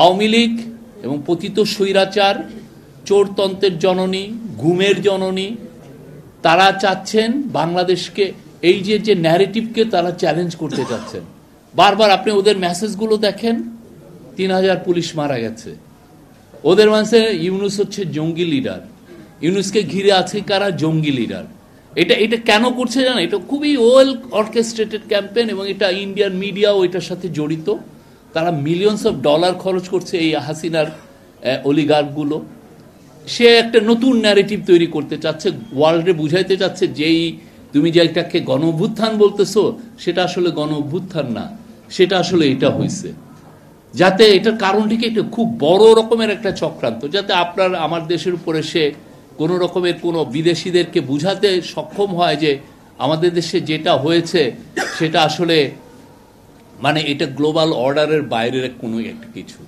আওয়ামী লীগ এবং পতিত স্বৈরাচার চোরতন্ত্রের জননী গুমের জননী তারা চাচ্ছেন বাংলাদেশকে এই যে ন্যারেটিভকে তারা চ্যালেঞ্জ করতে চাচ্ছেন। বারবার আপনি ওদের মেসেজগুলো দেখেন, ৩,০০০ পুলিশ মারা গেছে, ওদের মাঝে ইউনূস হচ্ছে জঙ্গি লিডার, ইউনূসকে ঘিরে আছে কারা জঙ্গি লিডার। এটা কেন করছে জানেন? এটা খুবই ওয়েল অর্কেস্ট্রেটেড ক্যাম্পেইন এবং এটা ইন্ডিয়ান মিডিয়াও এটার সাথে জড়িত। তারা মিলিয়নস অফ ডলার খরচ করছে এই হাসিনার অলিগার্কগুলো। সে একটা নতুন ন্যারেটিভ তৈরি করতে চাচ্ছে, ওয়ার্ল্ডে বুঝাইতে চাচ্ছে যেই তুমি যে এটাকে গণ অভ্যুত্থান বলতেছো সেটা আসলে গণ অভ্যুত্থান না, সেটা আসলে এটা হয়েছে। যাতে এটার কারণটিকে এটা খুব বড় রকমের একটা চক্রান্ত, যাতে আপনার আমার দেশের উপরে সে কোনো রকমের কোনো বিদেশিদেরকে বুঝাতে সক্ষম হয় যে আমাদের দেশে যেটা হয়েছে সেটা আসলে মানে এটা গ্লোবাল অর্ডারের বাইরের কোনো একটা কিছু।